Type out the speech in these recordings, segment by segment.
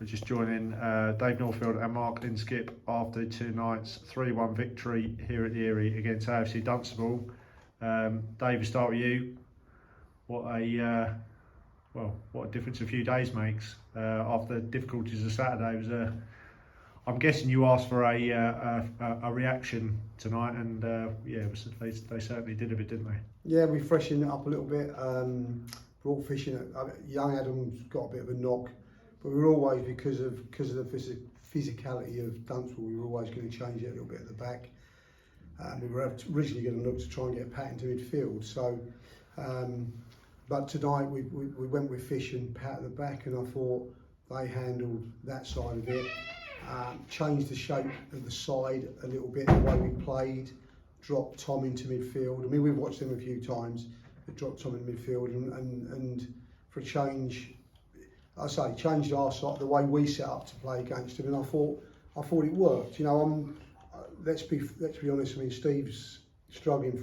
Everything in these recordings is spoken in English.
We're just joining Dave Northfield and Mark Inskip after 2 nights 3-1 victory here at the Eyrie against AFC Dunstable. Dave, we'll start with you. What a difference a few days makes after the difficulties of Saturday. It was I'm guessing you asked for a reaction tonight, and they certainly did a bit, didn't they? Yeah, we freshened it up a little bit. Brought fish in. Young Adam's got a bit of a knock, but we were always, because of the physicality of Dunstable, we were always going to change it a little bit at the back. We were originally going to look to try and get Pat into midfield. So, but tonight we went with Fish and Pat at the back, and I thought they handled that side of it. Changed the shape of the side a little bit, the way we played, dropped Tom into midfield. I mean, we've watched them a few times, but dropped Tom in midfield, and for a change, changed our side, the way we set up to play against them, and I thought it worked. You know, let's be honest. I mean, Steve's struggling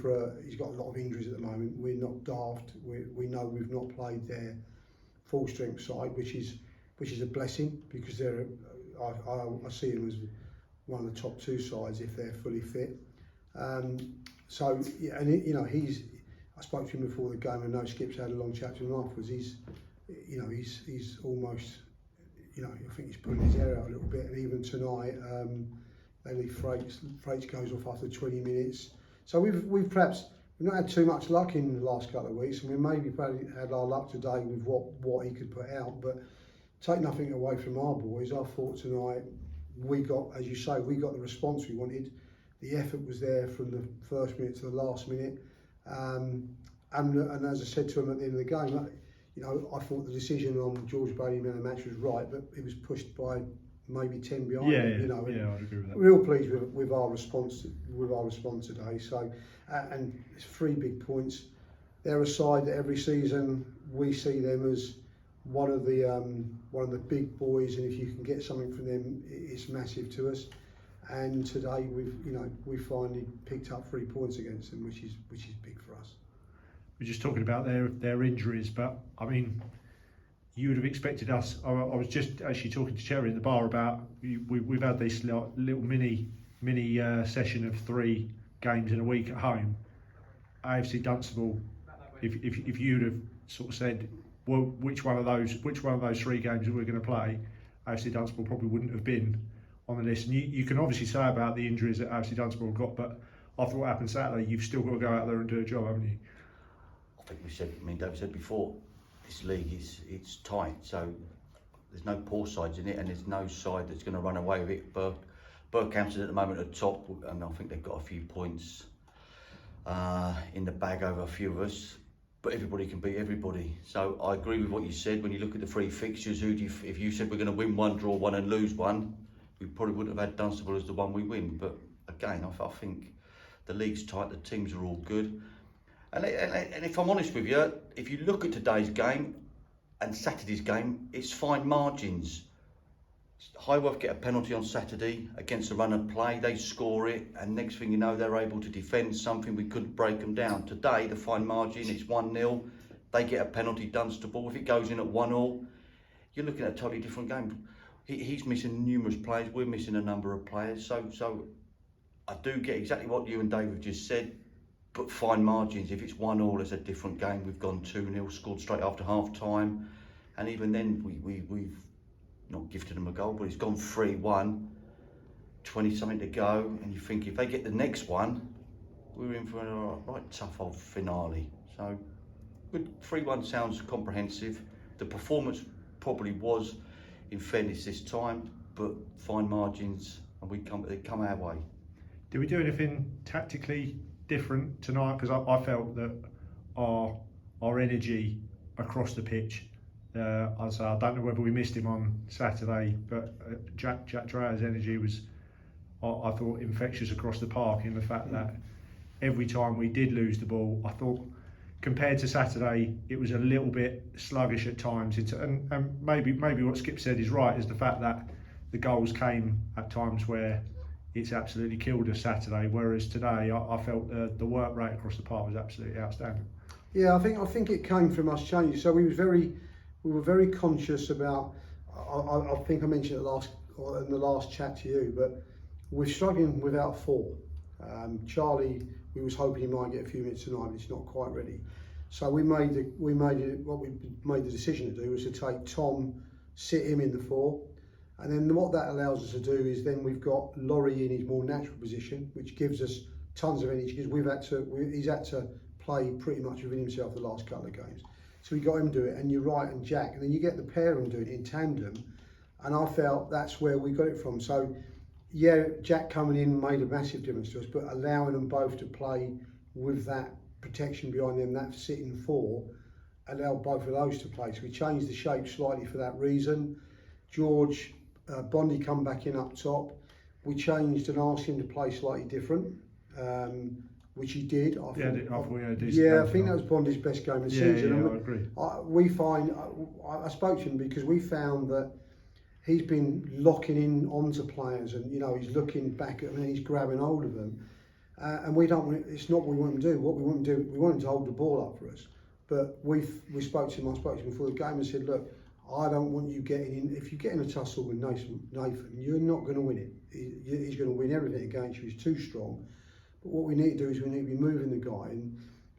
he's got a lot of injuries at the moment. We're not daft. We know we've not played their full strength side, which is a blessing, because I see them as one of the top 2 sides if they're fully fit. I spoke to him before the game, and I know Skip's had a long chat to him afterwards. He's almost, I think he's pulling his hair out a little bit. And even tonight, they leave Freights goes off after 20 minutes. So we've not had too much luck in the last couple of weeks, and we maybe probably had our luck today with what he could put out. But take nothing away from our boys. I thought tonight we got, as you say, we got the response we wanted. The effort was there from the first minute to the last minute. And as I said to him at the end of the game, I thought the decision on George Brady man of the match was right, but it was pushed by maybe 10 behind. I agree with that. We're all pleased with our response today. So, and it's 3 big points. They're a side that every season we see them as one of the big boys, and if you can get something from them, it's massive to us. And today we finally picked up 3 points against them, which is big for us. We're just talking about their injuries, but I mean, you would have expected us. I was just actually talking to Cherry in the bar about we've had this little mini session of 3 games in a week at home. AFC Dunstable, if you'd have sort of said, well, which one of those 3 games that we're going to play, AFC Dunstable probably wouldn't have been on the list. And you can obviously say about the injuries that AFC Dunstable have got, but after what happened Saturday, you've still got to go out there and do a job, haven't you? I think David said before, this league it's tight, so there's no poor sides in it, and there's no side that's going to run away with it. Berkhamsted at the moment at the top, and I think they've got a few points in the bag over a few of us. But everybody can beat everybody. So I agree with what you said. When you look at the 3 fixtures, if you said we're going to win 1, draw 1 and lose 1, we probably wouldn't have had Dunstable as the one we win. But again, I think the league's tight, the teams are all good. And if I'm honest with you, if you look at today's game and Saturday's game, it's fine margins. Highworth get a penalty on Saturday against a run of play, they score it, and next thing you know, they're able to defend something. We couldn't break them down. Today, the fine margin, it's 1-0, they get a penalty, Dunstable. If it goes in at 1-1, you're looking at a totally different game. He's missing numerous players, we're missing a number of players, so I do get exactly what you and Dave have just said, but fine margins. If it's 1-1, it's a different game. We've gone 2-0, scored straight after half time, and even then we've not gifted them a goal, but it's gone 3-1, 20 something to go, and you think if they get the next one, we're in for a right tough old finale. So good. 3-1 sounds comprehensive. The performance probably was, in fairness, this time, but fine margins, and they come our way. Did we do anything tactically different tonight? Because I felt that our energy across the pitch, I don't know whether we missed him on Saturday, but Jack Dreher's energy was, I thought, infectious across the park, in the fact that every time we did lose the ball, I thought, compared to Saturday, it was a little bit sluggish at times. And maybe what Skip said is right, is the fact that the goals came at times where it's absolutely killed us Saturday, whereas today I felt the work rate across the park was absolutely outstanding. Yeah, I think it came from us changing. So we were very conscious about I think I mentioned it in the last chat to you, but we're struggling without 4. Charlie, we was hoping he might get a few minutes tonight, but he's not quite ready. So what we made the decision to do was to take Tom, sit him in the 4, and then what that allows us to do is then we've got Laurie in his more natural position, which gives us tons of energy because he's had to play pretty much within himself the last couple of games. So we got him to do it, and you're right, and Jack, and then you get the pair of them doing it in tandem, and I felt that's where we got it from. So yeah, Jack coming in made a massive difference to us, but allowing them both to play with that protection behind them, that sitting 4, allowed both of those to play. So we changed the shape slightly for that reason. George, Bondi come back in up top. We changed and asked him to play slightly different, which he did. I think that was Bondi's best game of the season. Yeah, I agree. I spoke to him because we found that he's been locking in onto players, and he's looking back at them and he's grabbing hold of them. And we don't. It's not what we want him to do. What we want him to do, we want him to hold the ball up for us. But we spoke to him. I spoke to him before the game and said, look, I don't want you getting in. If you get in a tussle with Nathan, you're not going to win it. He's going to win everything against you. He's too strong. But what we need to do is we need to be moving the guy.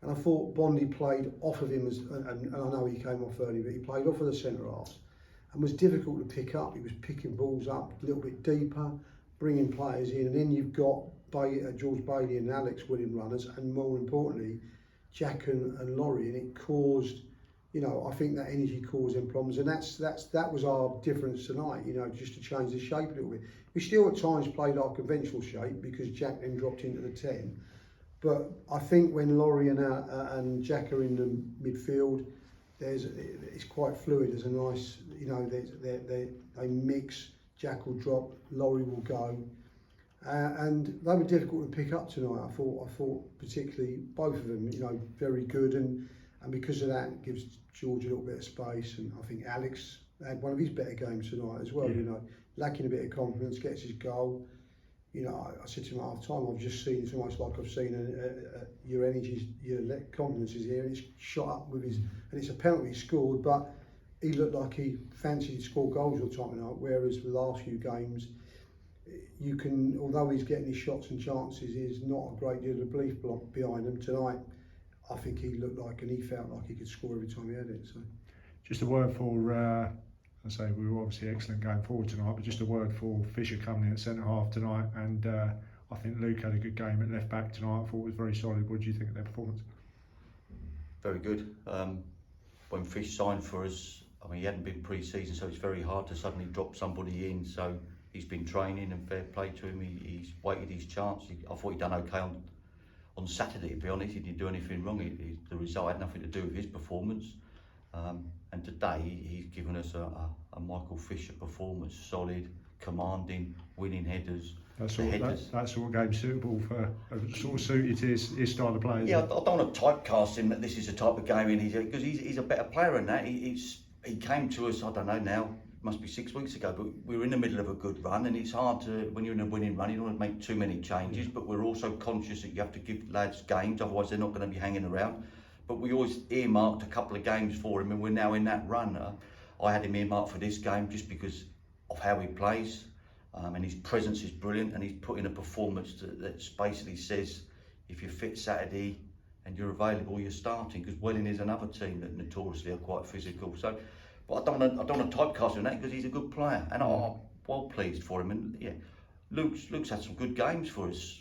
And I thought Bondi played off of him, and I know he came off early, but he played off of the centre half and was difficult to pick up. He was picking balls up a little bit deeper, bringing players in, and then you've got George Bailey and Alex winning runners, and more importantly, Jack and Laurie, and it caused, I think that energy caused them problems, and that was our difference tonight. Just to change the shape a little bit. We still at times played our conventional shape because Jack then dropped into the 10, but I think when Laurie and Jack are in the midfield, it's quite fluid. There's a nice, they mix. Jack will drop, Laurie will go. And they were difficult to pick up tonight. I thought particularly both of them, very good, and because of that, it gives George a little bit of space. And I think Alex had one of his better games tonight as well. Yeah. Lacking a bit of confidence, gets his goal. I said to him at half time, I've just seen it's almost like I've seen your energy, your confidence is here, and it's shot up with his, and it's a penalty he scored, but he looked like he fancied to score goals all the time tonight. Whereas the last few games, although he's getting his shots and chances, there's not a great deal of belief behind him. Tonight, I think he looked like, and he felt like he could score every time he had it. So, just a word for, I say we were obviously excellent going forward tonight, but just a word for Fisher coming in at centre half tonight, and I think Luke had a good game at left back tonight. I thought it was very solid. What do you think of their performance? Very good. When Fish signed for us, he hadn't been pre-season, so it's very hard to suddenly drop somebody in. So he's been training, and fair play to him. He's waited his chance. I thought he'd done okay on Saturday, to be honest. He didn't do anything wrong. The result had nothing to do with his performance. And today he's given us a Michael Fisher performance, solid, commanding, winning headers. That sort of game suitable for, sort of suited to his style of play. Yeah, I don't want to typecast him that this is the type of game because he's a better player than that. He came to us, I don't know now, it must be 6 weeks ago, but we were in the middle of a good run, and it's hard to, when you're in a winning run, you don't want to make too many changes, but we're also conscious that you have to give lads games, otherwise they're not going to be hanging around. But we always earmarked a couple of games for him, and we're now in that run. I had him earmarked for this game just because of how he plays, and his presence is brilliant, and he's put in a performance that basically says if you're fit Saturday and you're available, you're starting, because Welling is another team that notoriously are quite physical. So, but I don't want to typecast him on that because he's a good player, and I'm well pleased for him. And yeah, Luke's had some good games for us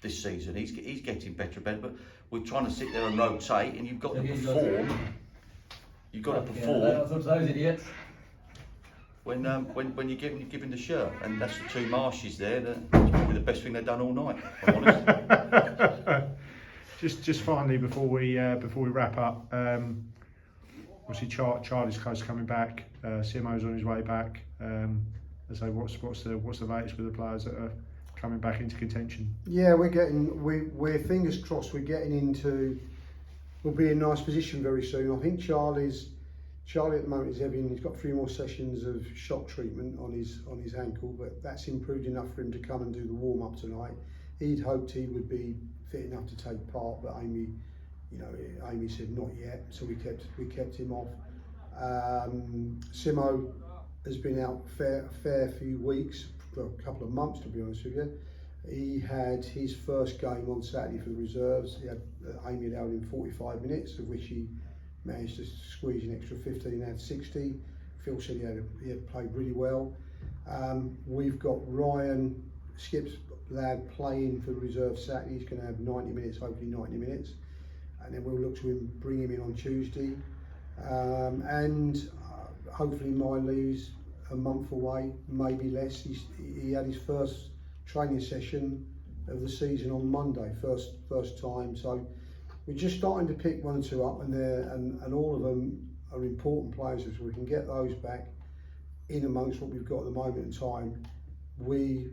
this season. He's getting better and better, but we're trying to sit there and rotate, and you've got to perform. You've got to perform. Those idiots. When you're giving the shirt, and that's the two Marshes there. That's probably the best thing they've done all night, if I'm honest. Just finally before we wrap up, obviously Charlie's close to coming back. Simo's on his way back. So what's the latest with the players that are coming back into contention? Yeah, we're fingers crossed. We're getting into. We'll be in a nice position very soon. I think Charlie at the moment he's got 3 more sessions of shock treatment on his ankle, but that's improved enough for him to come and do the warm up tonight. He'd hoped he would be fit enough to take part, but Amy said not yet, so we kept him off. Simo has been out a fair few weeks, for a couple of months to be honest with you. He had his first game on Saturday for the reserves. He had Eyrie allowed him 45 minutes, of which he managed to squeeze an extra 15 and had 60. Phil said he had played really well. We've got Ryan, Skip's lad, playing for the reserve Saturday. He's going to have 90 minutes, hopefully 90 minutes. And then we'll look to bring him in on Tuesday. Hopefully Miley's a month away, maybe less. He had his first training session of the season on Monday, first time. So we're just starting to pick 1 or 2 up, and all of them are important players. If we can get those back in amongst what we've got at the moment in time, we'll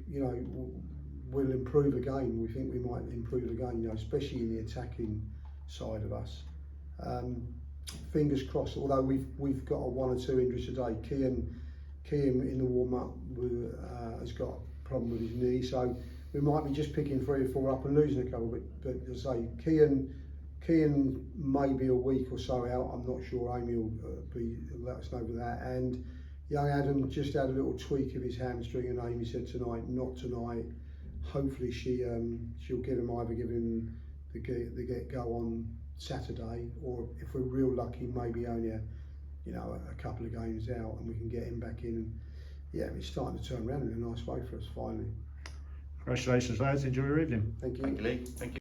improve again. We think we might improve again, especially in the attacking side of us. Fingers crossed. Although we've got a 1 or 2 injuries today. Kean in the warm up has got a problem with his knee, so we might be just picking 3 or 4 up and losing a couple. But as I say, Kean may be a week or so out. I'm not sure. Amy will let us know for that. And young Adam just had a little tweak of his hamstring, and Amy said tonight, not tonight. Hopefully she'll give him the get go on Saturday, or if we're real lucky, maybe only a couple of games out, and we can get him back in. And yeah, it's starting to turn around in a nice way for us finally. Congratulations, lads. Enjoy your evening. Thank you. Thank you, Lee. Thank you.